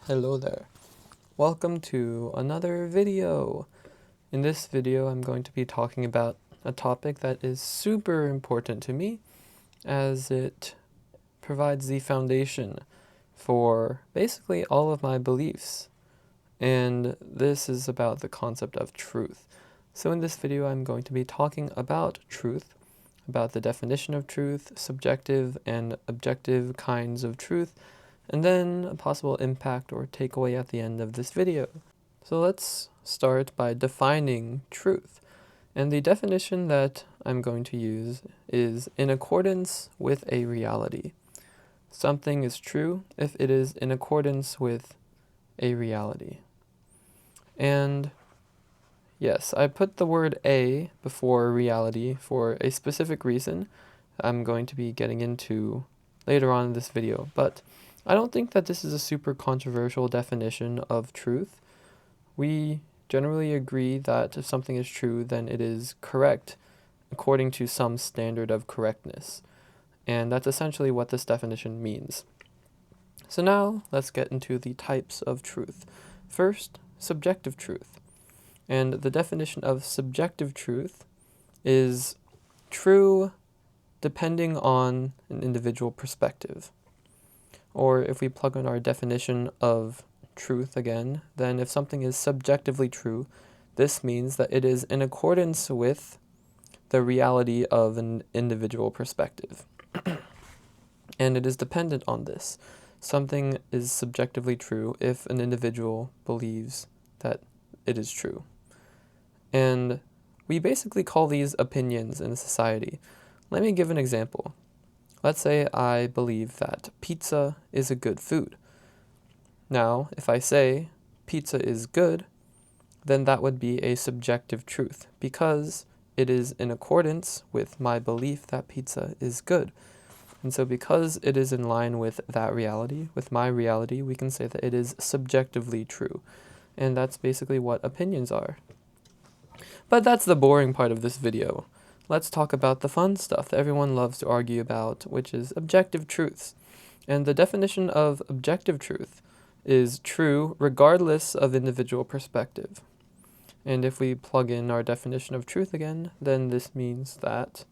Hello there. Welcome to another video. In this video, I'm going to be talking about a topic that is super important to me as it provides the foundation for basically all of my beliefs. And this is about the concept of truth. So in this video, I'm going to be talking about truth, about the definition of truth, subjective and objective kinds of truth, and then a possible impact or takeaway at the end of this video. So let's start by defining truth. And the definition that I'm going to use is in accordance with a reality. Something is true if it is in accordance with a reality. And yes, I put the word a before reality for a specific reason I'm going to be getting into later on in this video, but I don't think that this is a super controversial definition of truth. We generally agree that if something is true, then it is correct according to some standard of correctness. And that's essentially what this definition means. So now let's get into the types of truth. First, subjective truth. And the definition of subjective truth is true depending on an individual perspective. Or if we plug in our definition of truth again, then if something is subjectively true, this means that it is in accordance with the reality of an individual perspective. And it is dependent on this. Something is subjectively true if an individual believes that it is true. And we basically call these opinions in society. Let me give an example. Let's say I believe that pizza is a good food. Now, if I say pizza is good, then that would be a subjective truth because it is in accordance with my belief that pizza is good. And so because it is in line with that reality, with my reality, we can say that it is subjectively true. And that's basically what opinions are. But that's the boring part of this video. Let's talk about the fun stuff that everyone loves to argue about, which is objective truths. And the definition of objective truth is true regardless of individual perspective. And if we plug in our definition of truth again, then this means that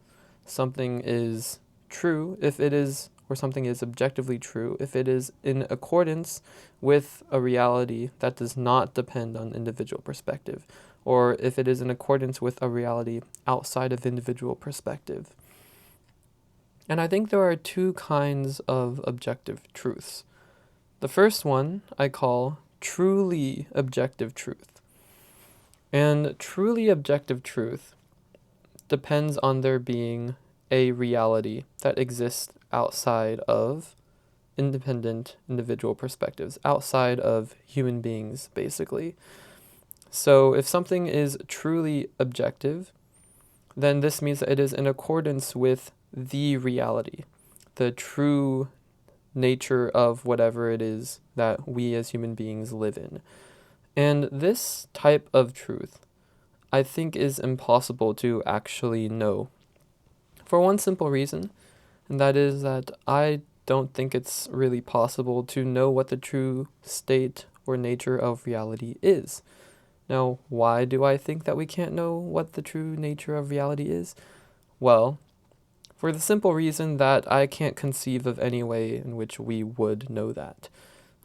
something is true if it is, or something is objectively true if it is in accordance with a reality that does not depend on individual perspective, or if it is in accordance with a reality outside of individual perspective. And I think there are two kinds of objective truths. The first one I call truly objective truth. And truly objective truth depends on there being a reality that exists outside of independent individual perspectives, outside of human beings, basically. So if something is truly objective, then this means that it is in accordance with the reality, the true nature of whatever it is that we as human beings live in. And this type of truth, I think, is impossible to actually know. For one simple reason, and that is that I don't think it's really possible to know what the true state or nature of reality is. Now, why do I think that we can't know what the true nature of reality is? Well, for the simple reason that I can't conceive of any way in which we would know that.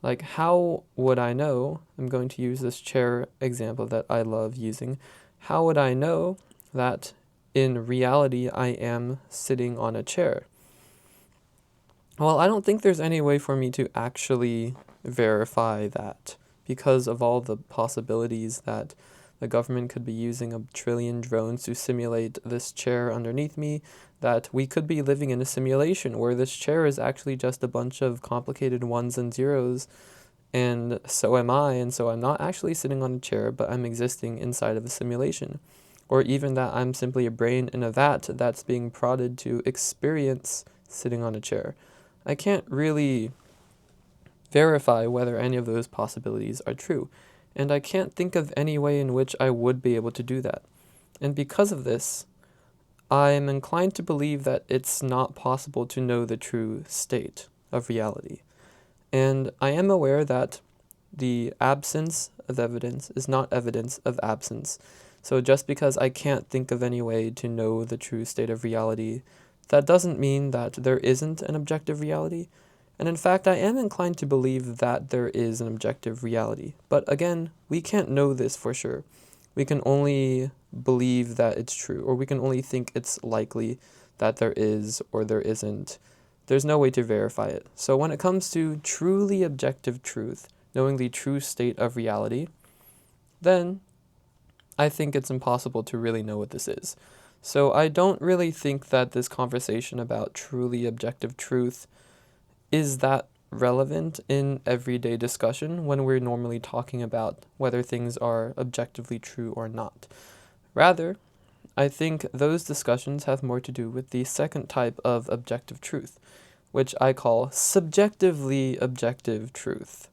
Like, how would I know? I'm going to use this chair example that I love using. How would I know that in reality I am sitting on a chair? Well, I don't think there's any way for me to actually verify that because of all the possibilities that the government could be using 1 trillion drones to simulate this chair underneath me, that we could be living in a simulation where this chair is actually just a bunch of complicated ones and zeros, and so am I, and so I'm not actually sitting on a chair, but I'm existing inside of a simulation. Or even that I'm simply a brain in a vat that's being prodded to experience sitting on a chair. I can't really verify whether any of those possibilities are true, and I can't think of any way in which I would be able to do that. And because of this, I'm inclined to believe that it's not possible to know the true state of reality. And I am aware that the absence of evidence is not evidence of absence. So just because I can't think of any way to know the true state of reality, that doesn't mean that there isn't an objective reality. And in fact, I am inclined to believe that there is an objective reality. But again, we can't know this for sure. We can only believe that it's true, or we can only think it's likely that there is or there isn't. There's no way to verify it. So when it comes to truly objective truth, knowing the true state of reality, then I think it's impossible to really know what this is. So I don't really think that this conversation about truly objective truth is that relevant in everyday discussion when we're normally talking about whether things are objectively true or not. Rather, I think those discussions have more to do with the second type of objective truth, which I call subjectively objective truth.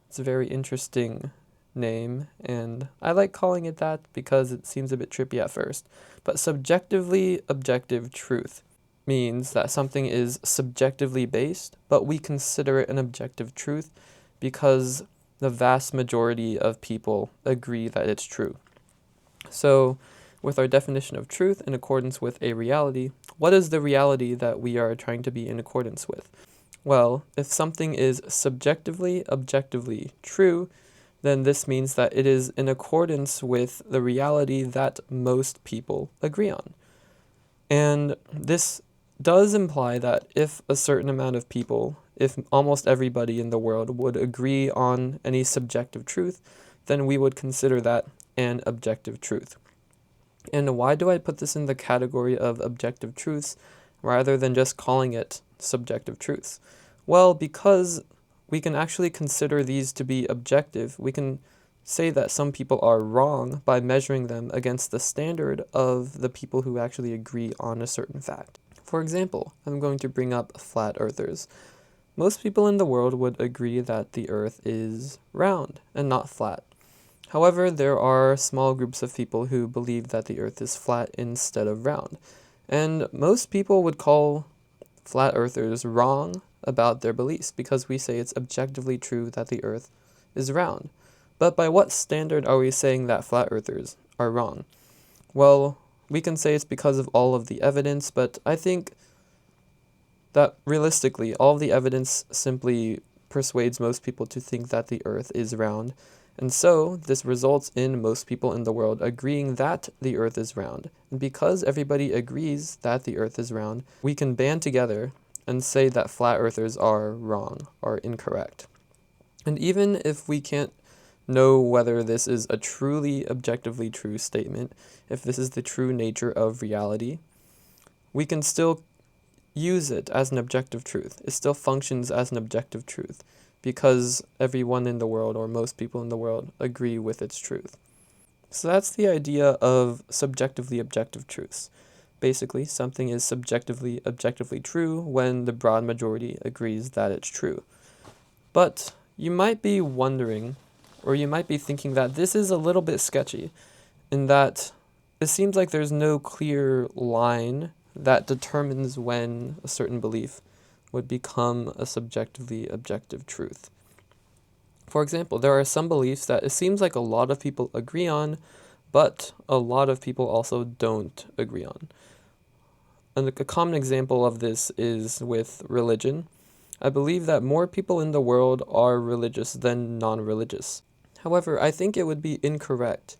It's a very interesting name, and I like calling it that because it seems a bit trippy at first. But subjectively objective truth means that something is subjectively based, but we consider it an objective truth because the vast majority of people agree that it's true. So, with our definition of truth in accordance with a reality, what is the reality that we are trying to be in accordance with? Well, if something is subjectively objectively true, then this means that it is in accordance with the reality that most people agree on. And this does imply that if a certain amount of people, if almost everybody in the world would agree on any subjective truth, then we would consider that an objective truth. And why do I put this in the category of objective truths rather than just calling it subjective truths? Well, because we can actually consider these to be objective. We can say that some people are wrong by measuring them against the standard of the people who actually agree on a certain fact. For example, I'm going to bring up flat earthers. Most people in the world would agree that the earth is round and not flat. However, there are small groups of people who believe that the earth is flat instead of round. And most people would call flat earthers wrong about their beliefs because we say it's objectively true that the earth is round. But by what standard are we saying that flat earthers are wrong? Well, we can say it's because of all of the evidence, but I think that realistically, all of the evidence simply persuades most people to think that the earth is round. And so, this results in most people in the world agreeing that the earth is round. And because everybody agrees that the earth is round, we can band together and say that flat earthers are wrong, or incorrect. And even if we can't know whether this is a truly objectively true statement, if this is the true nature of reality, we can still use it as an objective truth. It still functions as an objective truth because everyone in the world, or most people in the world, agree with its truth. So that's the idea of subjectively objective truths. Basically, something is subjectively objectively true when the broad majority agrees that it's true. But you might be wondering, or you might be thinking that this is a little bit sketchy, in that it seems like there's no clear line that determines when a certain belief would become a subjectively objective truth. For example, there are some beliefs that it seems like a lot of people agree on, but a lot of people also don't agree on. And a common example of this is with religion. I believe that more people in the world are religious than non-religious. However, I think it would be incorrect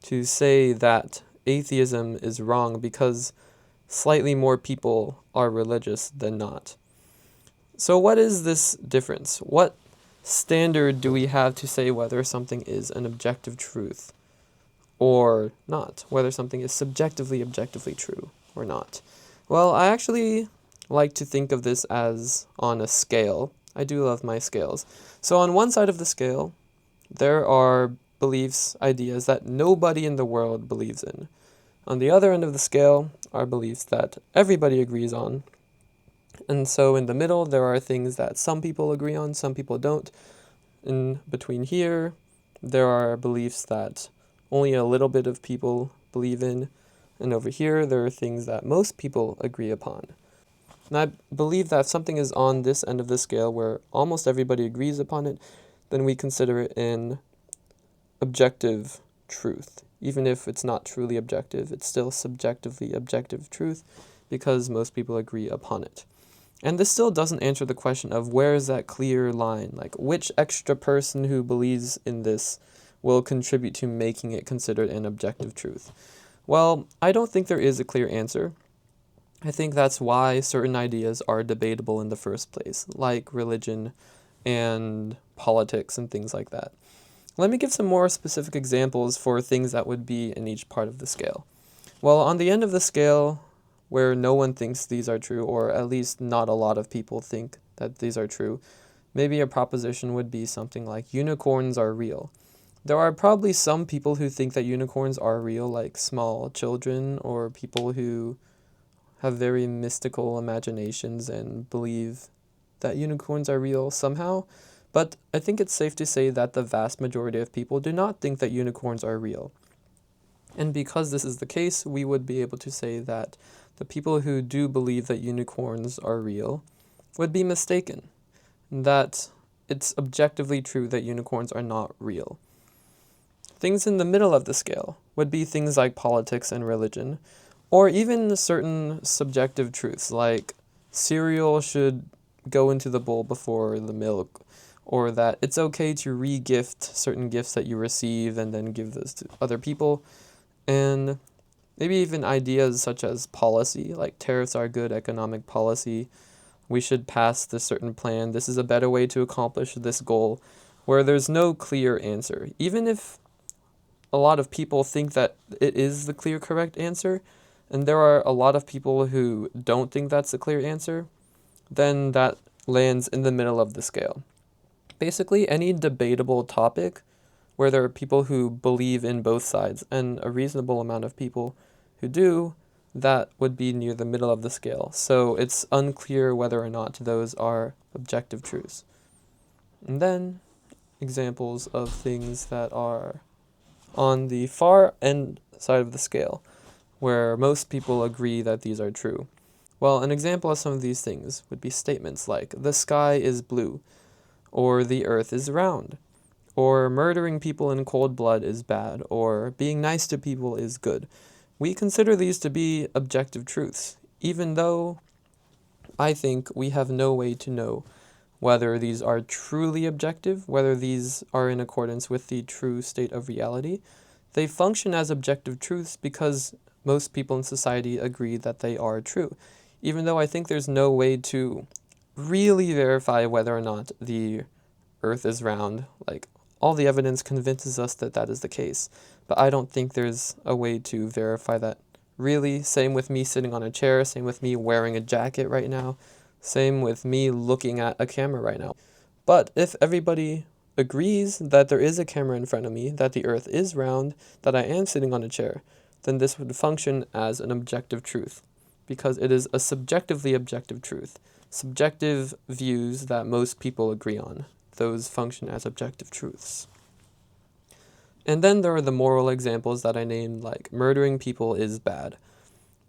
to say that atheism is wrong because slightly more people are religious than not. So what is this difference? What standard do we have to say whether something is an objective truth or not? Whether something is subjectively objectively true or not? Well, I actually like to think of this as on a scale. I do love my scales. So on one side of the scale, there are beliefs, ideas that nobody in the world believes in. On the other end of the scale are beliefs that everybody agrees on. And so in the middle, there are things that some people agree on, some people don't. In between here, there are beliefs that only a little bit of people believe in. And over here, there are things that most people agree upon. And I believe that if something is on this end of the scale where almost everybody agrees upon it, then we consider it an objective truth. Even if it's not truly objective, it's still subjectively objective truth because most people agree upon it. And this still doesn't answer the question of where is that clear line? Like, which extra person who believes in this will contribute to making it considered an objective truth? Well, I don't think there is a clear answer. I think that's why certain ideas are debatable in the first place, like religion and politics and things like that. Let me give some more specific examples for things that would be in each part of the scale. Well, on the end of the scale, where no one thinks these are true, or at least not a lot of people think that these are true, maybe a proposition would be something like unicorns are real. There are probably some people who think that unicorns are real, like small children or people who have very mystical imaginations and believe that unicorns are real somehow. But I think it's safe to say that the vast majority of people do not think that unicorns are real. And because this is the case, we would be able to say that the people who do believe that unicorns are real would be mistaken, that it's objectively true that unicorns are not real. Things in the middle of the scale would be things like politics and religion, or even certain subjective truths like cereal should go into the bowl before the milk, or that it's okay to re-gift certain gifts that you receive and then give those to other people, and maybe even ideas such as policy, like tariffs are good economic policy, we should pass this certain plan, this is a better way to accomplish this goal, where there's no clear answer. Even if a lot of people think that it is the clear correct answer, and there are a lot of people who don't think that's the clear answer, then that lands in the middle of the scale. Basically, any debatable topic where there are people who believe in both sides and a reasonable amount of people who do, that would be near the middle of the scale. So it's unclear whether or not those are objective truths. And then examples of things that are on the far end side of the scale, where most people agree that these are true. Well, an example of some of these things would be statements like, the sky is blue, or the earth is round, or murdering people in cold blood is bad, or being nice to people is good. We consider these to be objective truths, even though I think we have no way to know whether these are truly objective, whether these are in accordance with the true state of reality. They function as objective truths because most people in society agree that they are true, even though I think there's no way to really verify whether or not the earth is round. Like, all the evidence convinces us that that is the case, but I don't think there's a way to verify that really. Same with me sitting on a chair, same with me wearing a jacket right now, same with me looking at a camera right now. But if everybody agrees that there is a camera in front of me, that the earth is round, that I am sitting on a chair, then this would function as an objective truth, because it is a subjectively objective truth. Subjective views that most people agree on, those function as objective truths. And then there are the moral examples that I named, like murdering people is bad.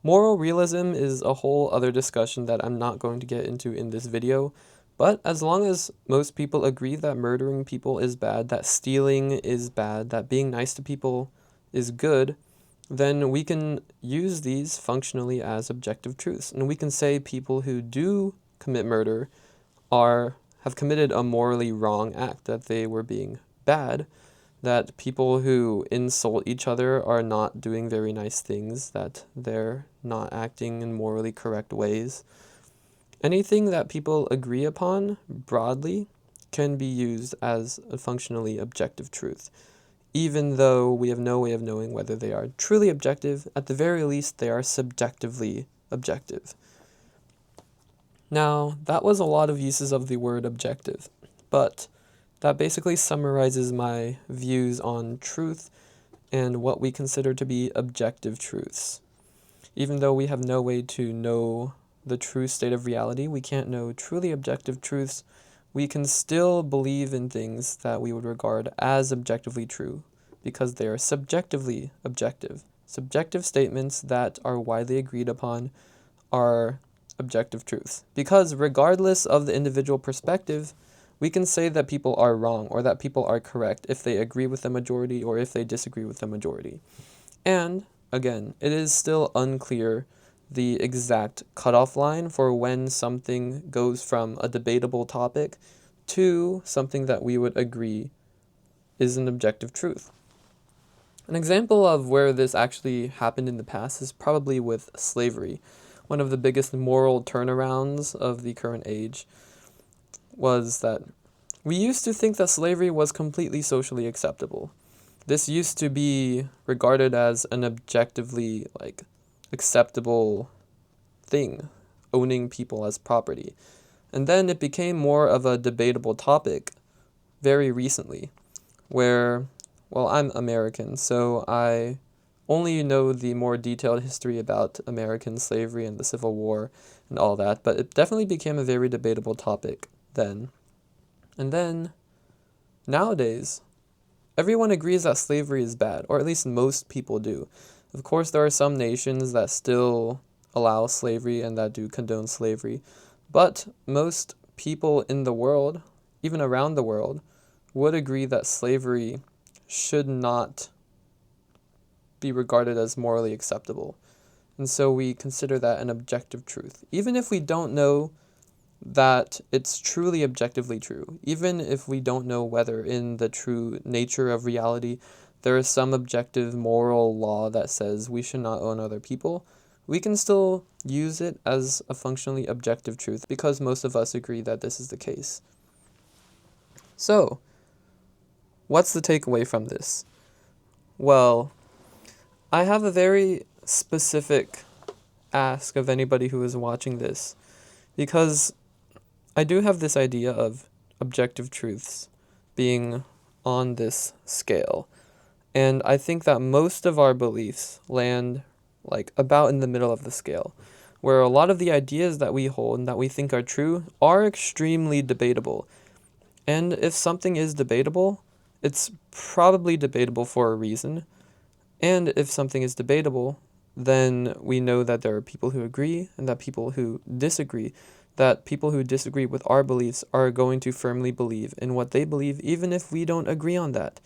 Moral realism is a whole other discussion that I'm not going to get into in this video, but as long as most people agree that murdering people is bad, that stealing is bad, that being nice to people is good, then we can use these functionally as objective truths. And we can say people who do commit murder have committed a morally wrong act, that they were being bad, that people who insult each other are not doing very nice things, that they're not acting in morally correct ways. Anything that people agree upon broadly can be used as a functionally objective truth. Even though we have no way of knowing whether they are truly objective, at the very least they are subjectively objective. Now, that was a lot of uses of the word objective, but that basically summarizes my views on truth and what we consider to be objective truths. Even though we have no way to know the true state of reality, we can't know truly objective truths, we can still believe in things that we would regard as objectively true, because they are subjectively objective. Subjective statements that are widely agreed upon are objective truths. Because regardless of the individual perspective, We can say that people are wrong or that people are correct if they agree with the majority or if they disagree with the majority. And, again, it is still unclear the exact cutoff line for when something goes from a debatable topic to something that we would agree is an objective truth. An example of where this actually happened in the past is probably with slavery. One of the biggest moral turnarounds of the current age was that we used to think that slavery was completely socially acceptable. This used to be regarded as an objectively, acceptable thing, owning people as property. And then it became more of a debatable topic very recently, where, well, I'm American, so I only know the more detailed history about American slavery and the Civil War and all that, but it definitely became a very debatable topic then. And then, nowadays, everyone agrees that slavery is bad, or at least most people do. Of course, there are some nations that still allow slavery and that do condone slavery, but most people in the world, even around the world, would agree that slavery should not be regarded as morally acceptable. And so we consider that an objective truth. Even if we don't know that it's truly objectively true, even if we don't know whether in the true nature of reality there is some objective moral law that says we should not own other people, we can still use it as a functionally objective truth because most of us agree that this is the case. So, what's the takeaway from this? Well, I have a very specific ask of anybody who is watching this, because I do have this idea of objective truths being on this scale, and I think that most of our beliefs land about in the middle of the scale, where a lot of the ideas that we hold and that we think are true are extremely debatable. And if something is debatable, it's probably debatable for a reason. And if something is debatable, then we know that there are people who agree and that people who disagree, that people who disagree with our beliefs are going to firmly believe in what they believe, even if we don't agree on that.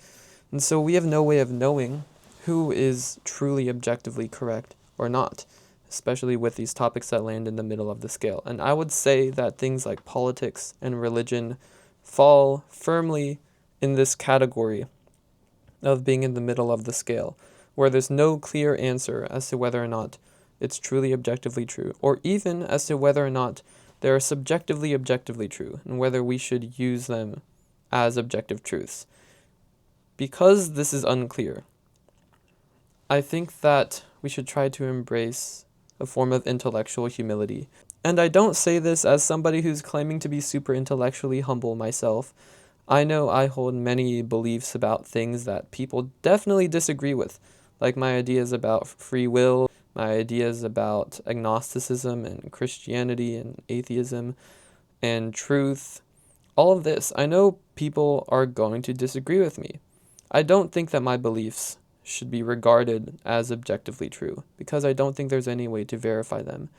And so we have no way of knowing who is truly objectively correct or not, especially with these topics that land in the middle of the scale. And I would say that things like politics and religion fall firmly in this category of being in the middle of the scale, where there's no clear answer as to whether or not it's truly objectively true, or even as to whether or not they are subjectively objectively true, and whether we should use them as objective truths. Because this is unclear, I think that we should try to embrace a form of intellectual humility. And I don't say this as somebody who's claiming to be super intellectually humble myself. I know I hold many beliefs about things that people definitely disagree with, like my ideas about free will, my ideas about agnosticism and Christianity and atheism and truth. All of this, I know people are going to disagree with me. I don't think that my beliefs should be regarded as objectively true, because I don't think there's any way to verify them.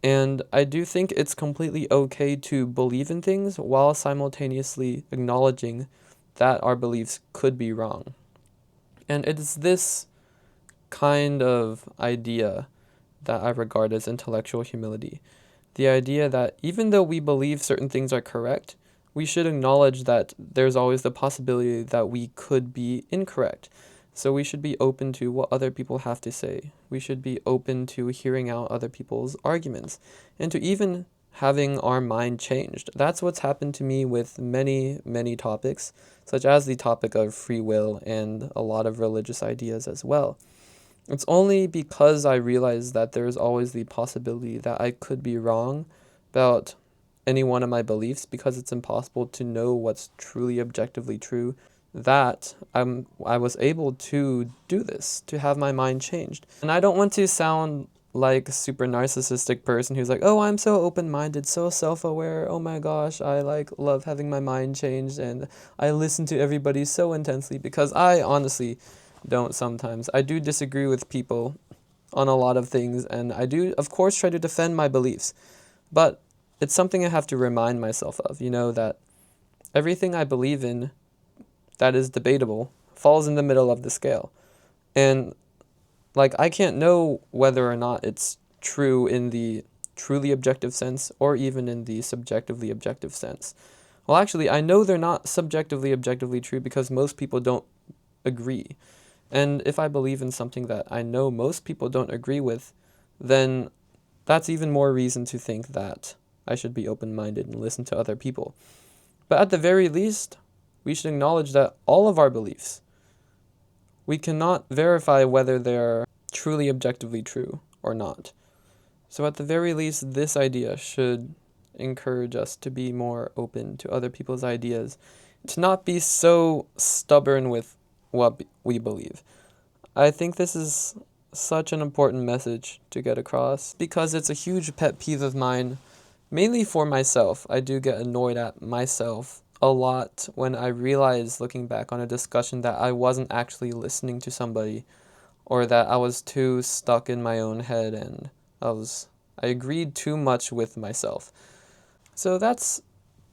And I do think it's completely okay to believe in things while simultaneously acknowledging that our beliefs could be wrong. And it is this kind of idea that I regard as intellectual humility. The idea that even though we believe certain things are correct, we should acknowledge that there's always the possibility that we could be incorrect. So we should be open to what other people have to say. We should be open to hearing out other people's arguments and to even having our mind changed. That's what's happened to me with many, many topics, such as the topic of free will and a lot of religious ideas as well. It's only because I realized that there's always the possibility that I could be wrong about any one of my beliefs, because it's impossible to know what's truly objectively true, that I was able to do this, to have my mind changed. And I don't want to sound like a super narcissistic person who's like, oh, I'm so open-minded, so self-aware, oh my gosh, I love having my mind changed and I listen to everybody so intensely, because I honestly don't sometimes. I do disagree with people on a lot of things, and I do, of course, try to defend my beliefs, but it's something I have to remind myself of, that everything I believe in that is debatable falls in the middle of the scale. And like, I can't know whether or not it's true in the truly objective sense or even in the subjectively objective sense. Well, actually, I know they're not subjectively objectively true because most people don't agree. And if I believe in something that I know most people don't agree with, then that's even more reason to think that I should be open-minded and listen to other people. But at the very least, we should acknowledge that all of our beliefs, we cannot verify whether they're truly objectively true or not. So at the very least, this idea should encourage us to be more open to other people's ideas, to not be so stubborn with what we believe. I think this is such an important message to get across because it's a huge pet peeve of mine, mainly for myself. I do get annoyed at myself a lot when I realize, looking back on a discussion, that I wasn't actually listening to somebody, or that I was too stuck in my own head and I agreed too much with myself. So that's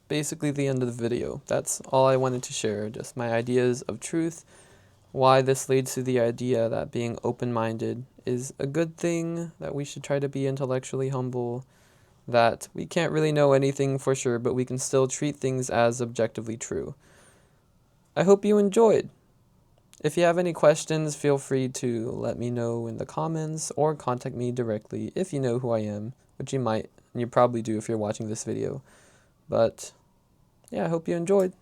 basically the end of the video. That's all I wanted to share, just my ideas of truth, why this leads to the idea that being open-minded is a good thing, that we should try to be intellectually humble, that we can't really know anything for sure, but we can still treat things as objectively true. I hope you enjoyed. If you have any questions, feel free to let me know in the comments or contact me directly if you know who I am, which you might, and you probably do if you're watching this video. But yeah, I hope you enjoyed.